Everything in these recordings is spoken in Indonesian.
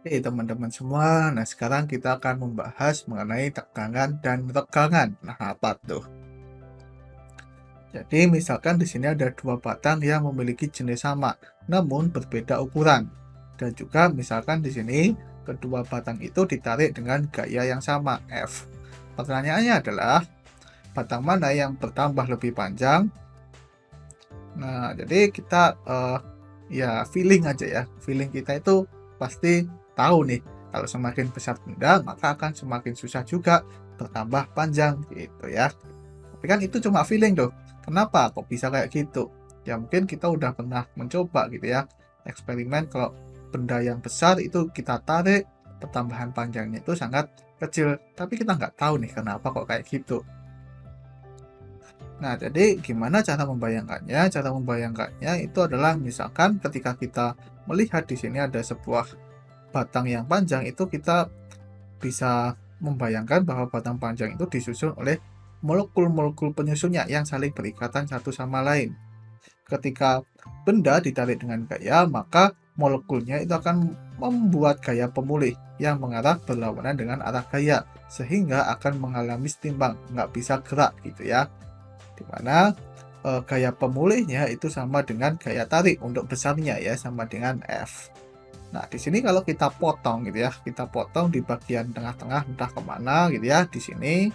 Oke teman-teman semua, nah sekarang kita akan membahas mengenai tegangan dan regangan. Nah apa tuh? Jadi misalkan di sini ada dua batang yang memiliki jenis sama, namun berbeda ukuran. Dan juga misalkan di sini kedua batang itu ditarik dengan gaya yang sama, F. Pertanyaannya adalah batang mana yang bertambah lebih panjang? Nah jadi kita ya feeling aja ya, feeling kita itu pasti tahu nih, kalau semakin besar benda maka akan semakin susah juga bertambah panjang gitu ya. Tapi kan itu cuma feeling tuh. Kenapa kok bisa kayak gitu? Ya mungkin kita udah pernah mencoba gitu ya, eksperimen kalau benda yang besar itu kita tarik, pertambahan panjangnya itu sangat kecil. Tapi kita nggak tahu nih kenapa kok kayak gitu. Nah, jadi gimana cara membayangkannya? Cara membayangkannya itu adalah misalkan ketika kita melihat di sini ada sebuah batang yang panjang, itu kita bisa membayangkan bahwa batang panjang itu disusun oleh molekul-molekul penyusunnya yang saling berikatan satu sama lain. Ketika benda ditarik dengan gaya, maka molekulnya itu akan membuat gaya pemulih yang mengarah berlawanan dengan arah gaya, sehingga akan mengalami setimbang, nggak bisa gerak gitu ya. Dimana gaya pemulihnya itu sama dengan gaya tarik untuk besarnya ya, sama dengan F. Nah, di sini kalau kita potong gitu ya, kita potong di bagian tengah-tengah entah kemana gitu ya, di sini.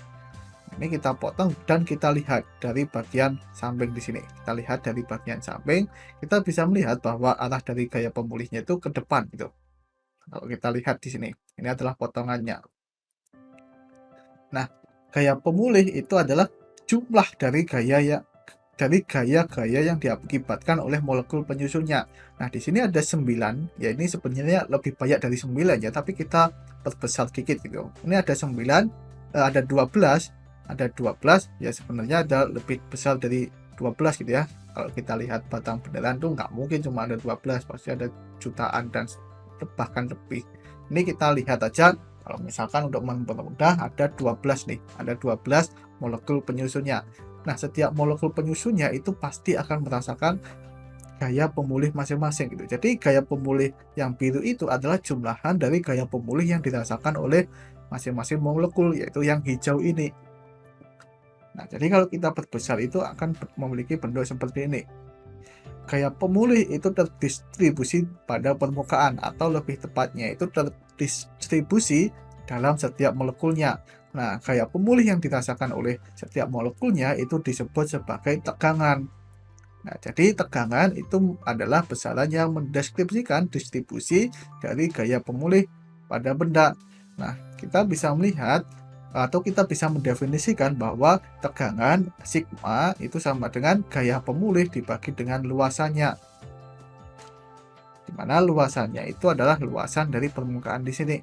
Ini kita potong dan kita lihat dari bagian samping di sini. Kita lihat dari bagian samping, kita bisa melihat bahwa arah dari gaya pemulihnya itu ke depan gitu. Kalau kita lihat di sini, ini adalah potongannya. Nah, gaya pemulih itu adalah jumlah dari gaya-gaya yang diakibatkan oleh molekul penyusunnya. Nah, di sini ada 9, ya ini sebenarnya lebih banyak dari 9 ya, tapi kita perbesar dikit gitu. Ini ada 9, ada 12, ya sebenarnya ada lebih besar dari 12 gitu ya. Kalau kita lihat batang beneran tuh nggak mungkin cuma ada 12, pasti ada jutaan dan bahkan lebih. Ini kita lihat aja, kalau misalkan untuk mempermudah ada 12 nih, ada 12 molekul penyusunnya. Nah, setiap molekul penyusunnya itu pasti akan merasakan gaya pemulih masing-masing gitu. Jadi gaya pemulih yang biru itu adalah jumlahan dari gaya pemulih yang dirasakan oleh masing-masing molekul, yaitu yang hijau ini. Nah, jadi kalau kita perbesar itu akan memiliki bentuk seperti ini. Gaya pemulih itu terdistribusi pada permukaan, atau lebih tepatnya itu terdistribusi dalam setiap molekulnya. Nah, gaya pemulih yang dirasakan oleh setiap molekulnya itu disebut sebagai tegangan. Nah, jadi tegangan itu adalah besaran yang mendeskripsikan distribusi dari gaya pemulih pada benda. Nah, kita bisa melihat atau kita bisa mendefinisikan bahwa tegangan sigma itu sama dengan gaya pemulih dibagi dengan luasannya, di mana luasannya itu adalah luasan dari permukaan di sini.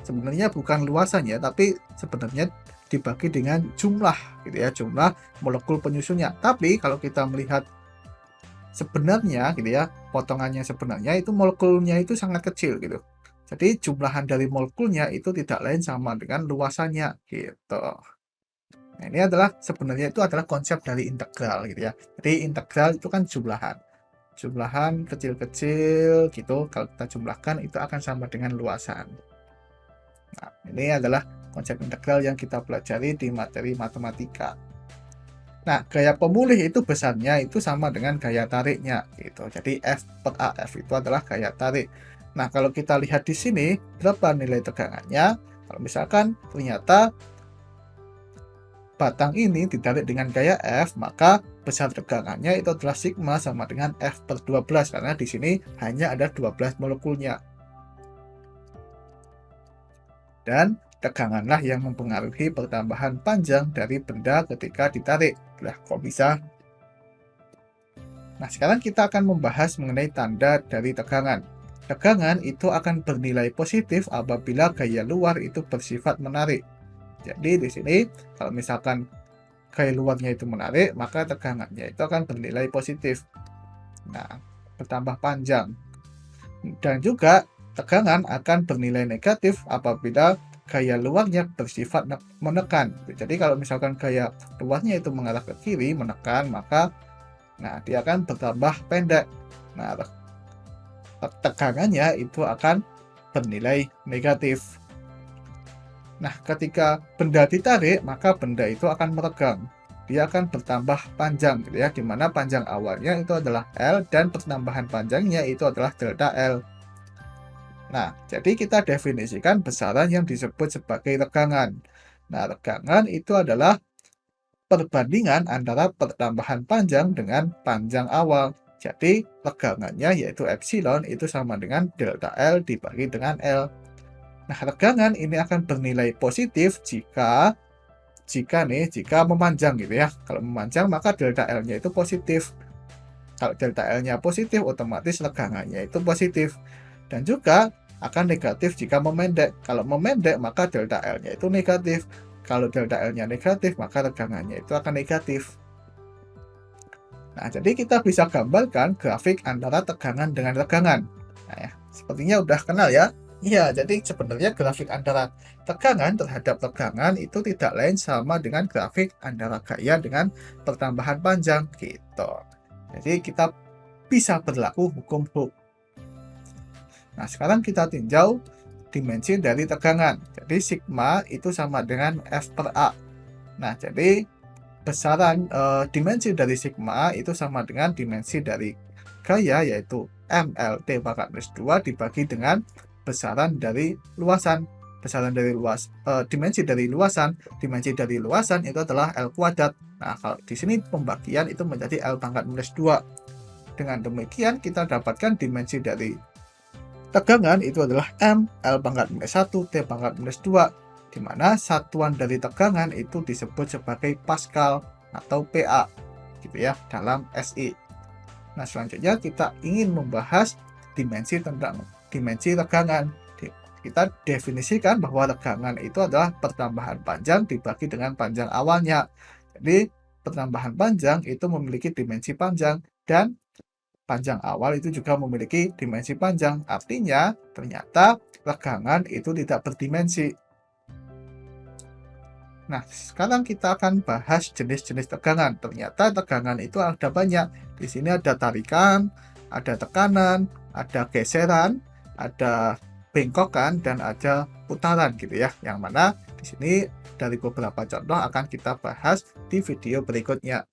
Sebenarnya bukan luasannya, tapi sebenarnya dibagi dengan jumlah gitu ya, jumlah molekul penyusunnya. Tapi kalau kita melihat sebenarnya gitu ya, potongannya sebenarnya itu molekulnya itu sangat kecil gitu. Jadi jumlahan dari molekulnya itu tidak lain sama dengan luasannya gitu. Nah, ini adalah sebenarnya itu adalah konsep dari integral gitu ya. Jadi integral itu kan jumlahan. Jumlahan kecil-kecil gitu, kalau kita jumlahkan itu akan sama dengan luasan. Nah, ini adalah konsep integral yang kita pelajari di materi matematika. Nah, gaya pemulih itu besarnya itu sama dengan gaya tariknya gitu. Jadi F per AF itu adalah gaya tarik. Nah, kalau kita lihat di sini berapa nilai tegangannya? Kalau misalkan ternyata batang ini ditarik dengan gaya F, maka besar tegangannya itu adalah sigma sama dengan F per 12 karena di sini hanya ada 12 molekulnya. Dan teganganlah yang mempengaruhi pertambahan panjang dari benda ketika ditarik. Lah, kok bisa? Nah, sekarang kita akan membahas mengenai tanda dari tegangan. Tegangan itu akan bernilai positif apabila gaya luar itu bersifat menarik. Jadi di sini kalau misalkan gaya luarnya itu menarik, maka tegangannya itu akan bernilai positif. Nah, bertambah panjang. Dan juga tegangan akan bernilai negatif apabila gaya luarnya bersifat menekan. Jadi kalau misalkan gaya luarnya itu mengarah ke kiri, menekan, maka nah dia akan bertambah pendek. Nah, tegangannya itu akan bernilai negatif. Nah, ketika benda ditarik, maka benda itu akan meregang. Dia akan bertambah panjang, gitu ya, di mana panjang awalnya itu adalah L dan pertambahan panjangnya itu adalah delta L. Nah, jadi kita definisikan besaran yang disebut sebagai regangan. Nah, regangan itu adalah perbandingan antara pertambahan panjang dengan panjang awal. Jadi, regangannya yaitu epsilon itu sama dengan delta L dibagi dengan L. Nah, regangan ini akan bernilai positif jika memanjang gitu ya. Kalau memanjang maka delta L-nya itu positif. Kalau delta L-nya positif, otomatis regangannya itu positif. Dan juga akan negatif jika memendek. Kalau memendek maka delta L-nya itu negatif. Kalau delta L-nya negatif, maka regangannya itu akan negatif. Nah, jadi kita bisa gambarkan grafik antara tegangan dengan regangan. Nah, ya, sepertinya udah kenal ya. Iya, jadi sebenarnya grafik antara tegangan terhadap tegangan itu tidak lain sama dengan grafik antara gaya dengan pertambahan panjang gitu. Jadi kita bisa berlaku hukum Hooke. Nah, sekarang kita tinjau dimensi dari tegangan. Jadi sigma itu sama dengan F per A. Nah, jadi besaran dimensi dari sigma itu sama dengan dimensi dari gaya, yaitu MLT pangkat minus 2 dibagi dengan besaran dari luasan. Dimensi dari luasan itu adalah L kuadrat. Nah, kalau di sini pembagian itu menjadi L pangkat minus 2. Dengan demikian kita dapatkan dimensi dari tegangan itu adalah M L pangkat minus 1 T pangkat minus 2, di mana satuan dari tegangan itu disebut sebagai Pascal atau PA gitu ya dalam SI. Nah, selanjutnya kita ingin membahas dimensi tegangan. Kita definisikan bahwa tegangan itu adalah pertambahan panjang dibagi dengan panjang awalnya. Jadi pertambahan panjang itu memiliki dimensi panjang dan panjang awal itu juga memiliki dimensi panjang. Artinya ternyata tegangan itu tidak berdimensi. Nah, sekarang kita akan bahas jenis-jenis tegangan. Ternyata tegangan itu ada banyak. Di sini ada tarikan, ada tekanan, ada geseran, ada bengkokan, dan ada putaran gitu ya. Yang mana di sini dari beberapa contoh akan kita bahas di video berikutnya.